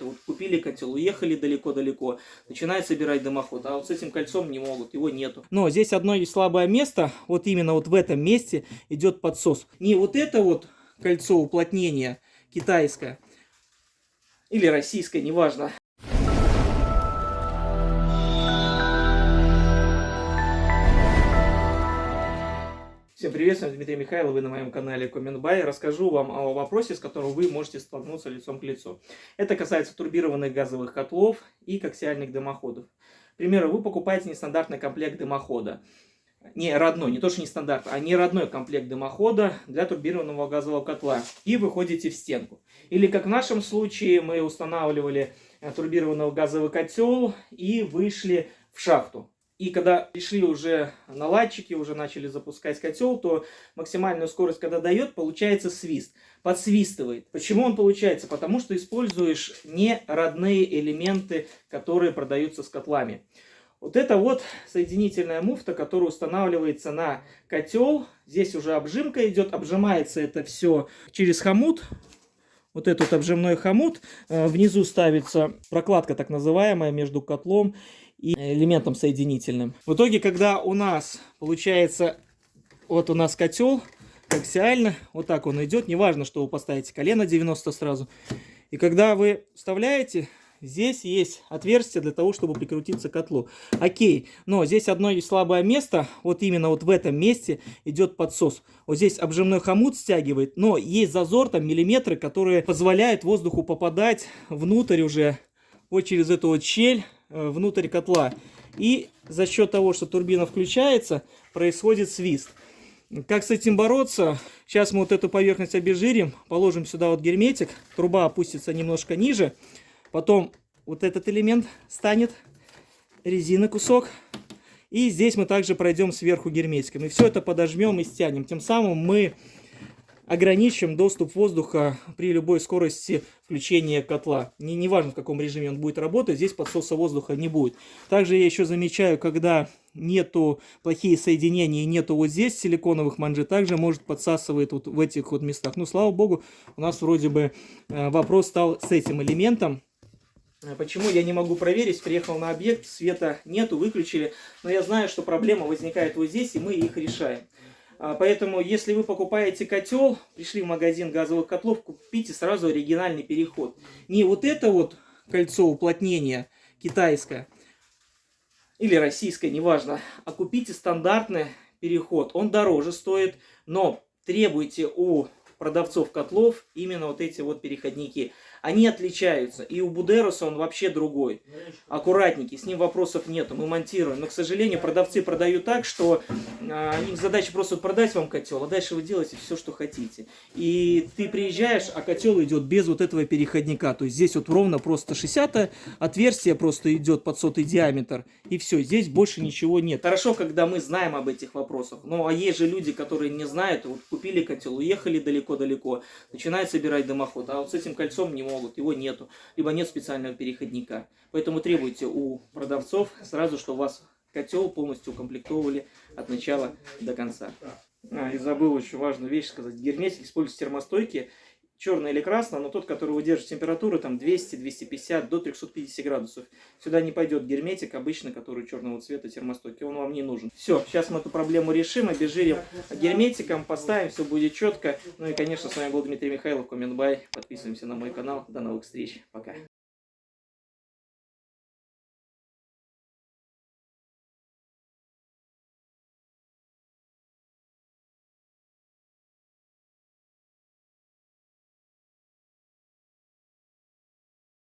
Вот купили котел, уехали далеко-далеко, начинают собирать дымоход, а вот с этим кольцом не могут, его нету. Но здесь одно есть слабое место, вот именно вот в этом месте идет подсос. Не вот это вот кольцо уплотнения китайское или российское, неважно. Всем привет, с вами Дмитрий Михайлов, вы на моем канале Комментбай. Расскажу вам о вопросе, с которым вы можете столкнуться лицом к лицу. Это касается турбированных газовых котлов и коаксиальных дымоходов. К примеру, вы покупаете нестандартный комплект дымохода. Не родной, не то что нестандартный, а не родной комплект дымохода для турбированного газового котла. И выходите в стенку. Или как в нашем случае, мы устанавливали турбированный газовый котел и вышли в шахту. И когда пришли уже наладчики, уже начали запускать котел, то максимальную скорость, когда дает, получается свист. Подсвистывает. Почему он получается? Потому что используешь не родные элементы, которые продаются с котлами. Вот это вот соединительная муфта, которая устанавливается на котел. Здесь уже обжимка идет. Обжимается это все через хомут. Вот этот обжимной хомут. Внизу ставится прокладка так называемая между котлом и элементом соединительным. В итоге, когда у нас получается, вот у нас котел, коаксиально, вот так он идет, неважно, что вы поставите колено 90 сразу. И когда вы вставляете, здесь есть отверстие для того, чтобы прикрутиться к котлу. Окей, но здесь одно есть слабое место, вот именно вот в этом месте идет подсос. Вот здесь обжимной хомут стягивает, но есть зазор, там миллиметры, которые позволяют воздуху попадать внутрь уже, вот через эту вот щель, внутрь котла. И за счет того, что турбина включается, происходит свист. Как с этим бороться? Сейчас мы вот эту поверхность обезжирим, положим сюда вот герметик, труба опустится немножко ниже. Потом вот этот элемент станет, резина кусок. И здесь мы также пройдем сверху герметиком. И все это подожмем и стянем. Тем самым мы ограничим доступ воздуха при любой скорости включения котла. Неважно, в каком режиме он будет работать, здесь подсоса воздуха не будет. Также я еще замечаю, когда нету плохие соединения и нету вот здесь силиконовых манжет, также может подсасывать вот в этих вот местах. Ну, слава богу, у нас вроде бы вопрос стал с этим элементом. Почему я не могу проверить? Приехал на объект, света нету, выключили. Но я знаю, что проблема возникает вот здесь, и мы их решаем. Поэтому, если вы покупаете котел, пришли в магазин газовых котлов, купите сразу оригинальный переход. Не вот это вот кольцо уплотнения китайское или российское, неважно, а купите стандартный переход. Он дороже стоит, но требуйте у продавцов котлов именно вот эти вот переходники. Они отличаются. И у Будеруса он вообще другой. Аккуратненький, с ним вопросов нету, мы монтируем. Но, к сожалению, продавцы продают так, что их задача просто продать вам котел, а дальше вы делаете все, что хотите. И ты приезжаешь, а котел идет без вот этого переходника. То есть здесь вот ровно просто 60 отверстие просто идет под 100 диаметр. И все, здесь больше ничего нет. Хорошо, когда мы знаем об этих вопросах. Ну, а есть же люди, которые не знают, вот купили котел, уехали далеко-далеко, начинают собирать дымоход, а вот с этим кольцом не могут, его нету, либо нет специального переходника. Поэтому требуйте у продавцов сразу, что у вас котел полностью укомплектовали от начала до конца. И забыл еще важную вещь сказать. Герметик используется термостойкий, черный или красный, но тот, который выдерживает температуру там 200, 250 до 350 градусов. Сюда не пойдет герметик обычно, который черного цвета термостойкий, он вам не нужен. Все, сейчас мы эту проблему решим, обезжирим герметиком, поставим, все будет четко. Ну и, конечно, с вами был Дмитрий Михайлов, Комментбай. Подписываемся на мой канал. До новых встреч. Пока.